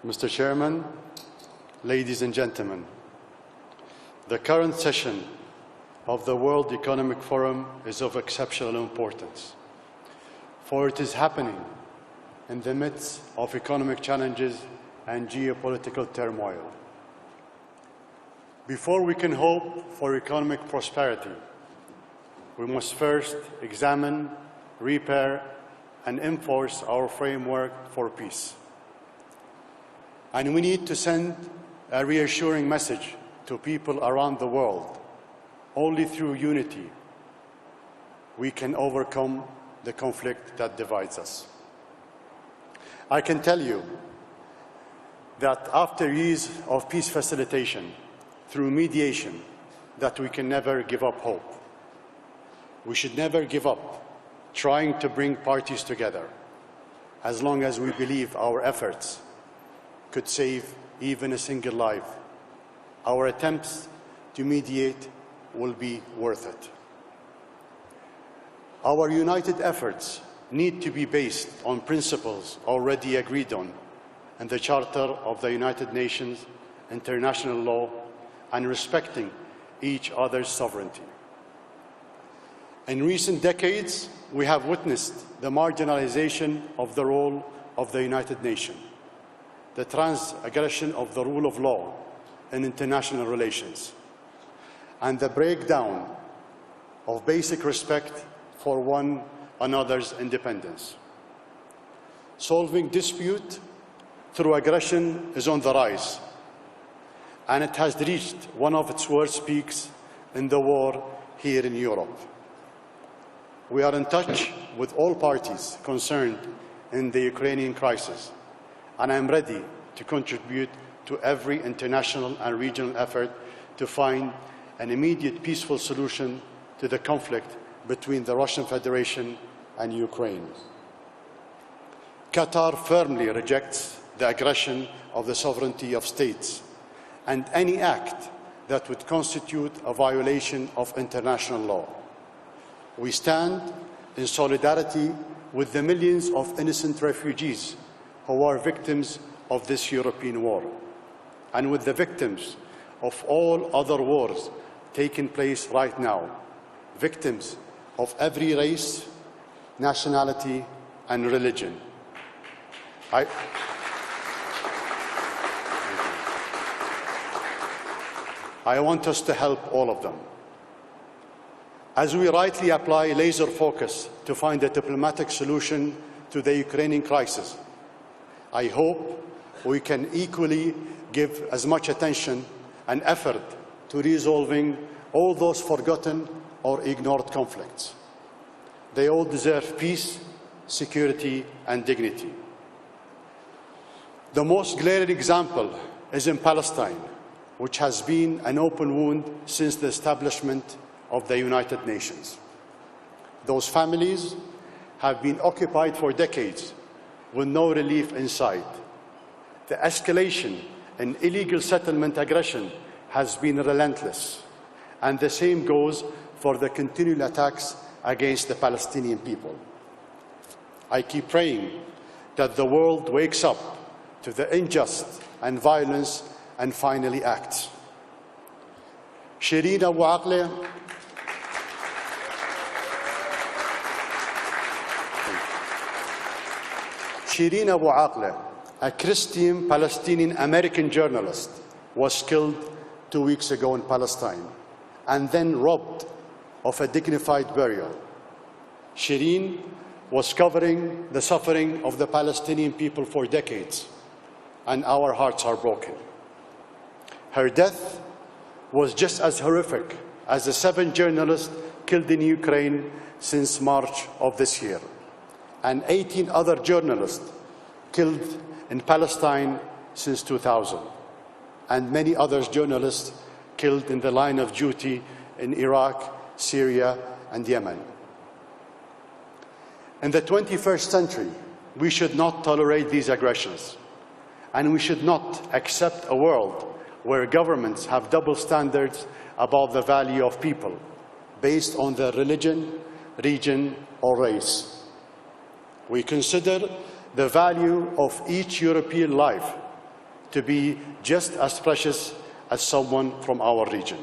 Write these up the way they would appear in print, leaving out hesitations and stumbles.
Mr. Chairman, ladies and gentlemen, the current session of the World Economic Forum is of exceptional importance, for it is happening in the midst of economic challenges and geopolitical turmoil. Before we can hope for economic prosperity, we must first examine, repair, and enforce our framework for peace. And we need to send a reassuring message to people around the world. Only through unity we can overcome the conflict that divides us. I can tell you that after years of peace facilitation through mediation, that we can never give up hope. We should never give up trying to bring parties together, as long as we believe our efforts could save even a single life. Our attempts to mediate will be worth it. Our united efforts need to be based on principles already agreed on in the Charter of the United Nations, international law, and respecting each other's sovereignty. In recent decades, we have witnessed the marginalization of the role of the United Nations, the transgression of the rule of law in international relations, and the breakdown of basic respect for one another's independence. Solving dispute through aggression is on the rise, and it has reached one of its worst peaks in the war here in Europe. We are in touch with all parties concerned in the Ukrainian crisis, and I am ready to contribute to every international and regional effort to find an immediate peaceful solution to the conflict between the Russian Federation and Ukraine. Qatar firmly rejects the aggression of the sovereignty of states and any act that would constitute a violation of international law. We stand in solidarity with the millions of innocent refugees who are victims of this European war, and with the victims of all other wars taking place right now, victims of every race, nationality, and religion. I want us to help all of them. As we rightly apply laser focus to find a diplomatic solution to the Ukrainian crisis, I hope we can equally give as much attention and effort to resolving all those forgotten or ignored conflicts. They all deserve peace, security, and dignity. The most glaring example is in Palestine, which has been an open wound since the establishment of the United Nations. Those families have been occupied for decades with no relief in sight. The escalation in illegal settlement aggression has been relentless, and the same goes for the continual attacks against the Palestinian people. I keep praying that the world wakes up to the unjust and violence and finally acts. Shireen Abu Akleh, a Christian Palestinian American journalist, was killed 2 weeks ago in Palestine and then robbed of a dignified burial. Shireen was covering the suffering of the Palestinian people for decades, and our hearts are broken. Her death was just as horrific as the 7 journalists killed in Ukraine since March of this year, and 18 other journalists killed in Palestine since 2000, and many other journalists killed in the line of duty in Iraq, Syria, and Yemen. In the 21st century, we should not tolerate these aggressions, and we should not accept a world where governments have double standards about the value of people based on their religion, region, or race. We consider the value of each European life to be just as precious as someone from our region.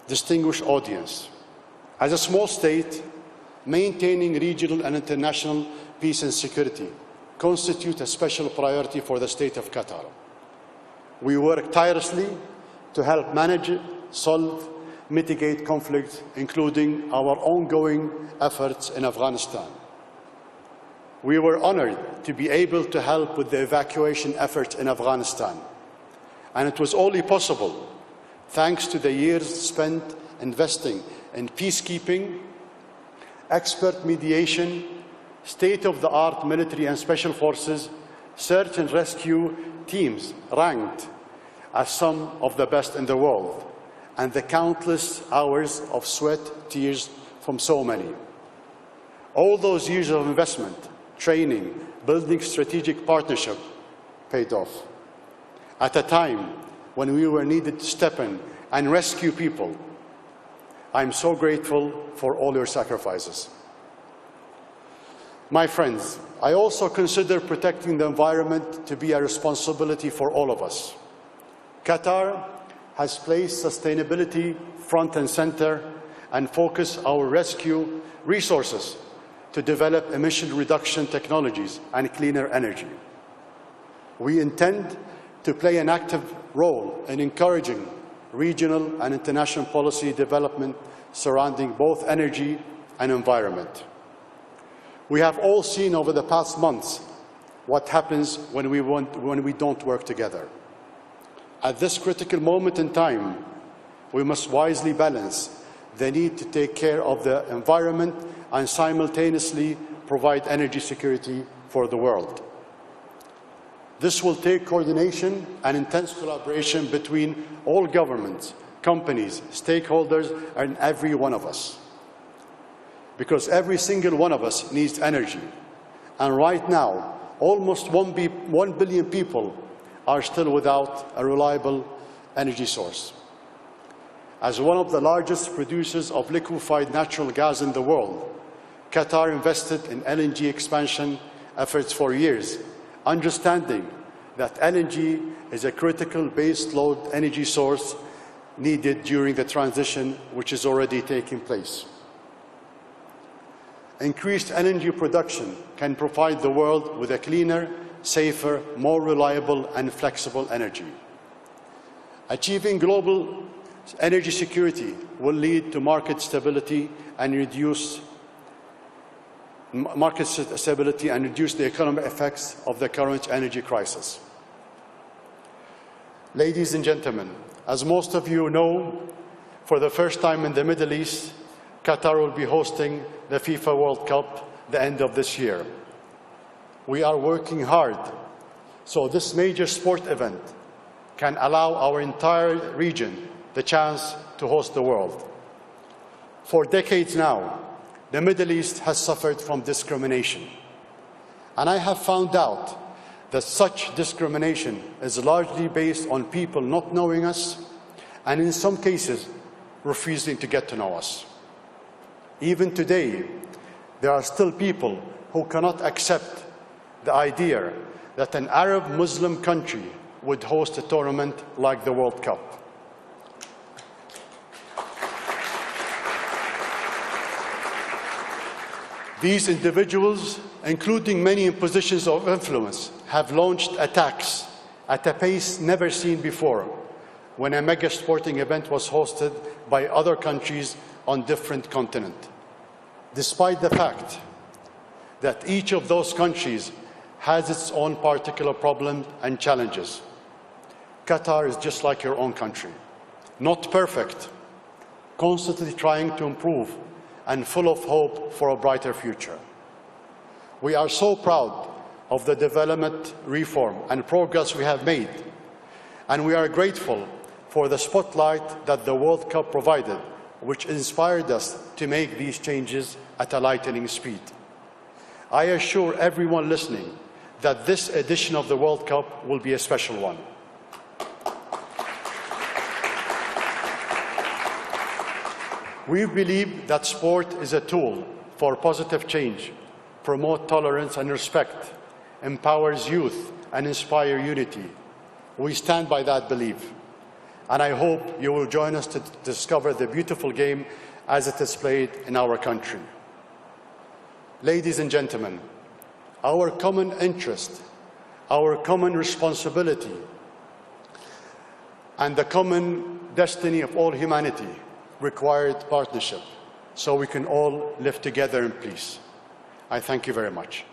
Distinguished audience, as a small state, maintaining regional and international peace and security constitute a special priority for the state of Qatar. We work tirelessly to help manage, solve, mitigate conflicts, including our ongoing efforts in Afghanistan. We were honored to be able to help with the evacuation efforts in Afghanistan, and it was only possible thanks to the years spent investing in peacekeeping, expert mediation, state-of-the-art military and special forces, search and rescue teams ranked as some of the best in the world, and the countless hours of sweat, tears from so many. All those years of investment, training, building strategic partnership paid off. At a time when we were needed to step in and rescue people, I'm so grateful for all your sacrifices. My friends, I also consider protecting the environment to be a responsibility for all of us. Qatar has placed sustainability front and center and focused our rescue resources to develop emission reduction technologies and cleaner energy. We intend to play an active role in encouraging regional and international policy development surrounding both energy and environment. We have all seen over the past months what happens when we don't work together. At this critical moment in time, we must wisely balance the need to take care of the environment and simultaneously provide energy security for the world. This will take coordination and intense collaboration between all governments, companies, stakeholders, and every one of us. Because every single one of us needs energy. And right now, almost 1 billion people are still without a reliable energy source. As one of the largest producers of liquefied natural gas in the world, Qatar invested in LNG expansion efforts for years, understanding that LNG is a critical base-load energy source needed during the transition which is already taking place. Increased LNG production can provide the world with a cleaner, safer, more reliable and flexible energy. Achieving global energy security will lead to market stability and reduce the economic effects of the current energy crisis. Ladies and gentlemen, as most of you know, for the first time in the Middle East, Qatar will be hosting the FIFA World Cup the end of this year. We are working hard so this major sport event can allow our entire region the chance to host the world. For decades now, the Middle East has suffered from discrimination. And I have found out that such discrimination is largely based on people not knowing us and in some cases refusing to get to know us. Even today, there are still people who cannot accept the idea that an Arab Muslim country would host a tournament like the World Cup. These individuals, including many in positions of influence, have launched attacks at a pace never seen before when a mega sporting event was hosted by other countries on different continents, despite the fact that each of those countries has its own particular problems and challenges. Qatar is just like your own country, not perfect, constantly trying to improve and full of hope for a brighter future. We are so proud of the development, reform and progress we have made, and we are grateful for the spotlight that the World Cup provided, which inspired us to make these changes at a lightning speed. I assure everyone listening that this edition of the World Cup will be a special one. We believe that sport is a tool for positive change, promote tolerance and respect, empowers youth, and inspires unity. We stand by that belief, and I hope you will join us to discover the beautiful game as it is played in our country. Ladies and gentlemen, our common interest, our common responsibility, and the common destiny of all humanity required partnership, so we can all live together in peace. I thank you very much.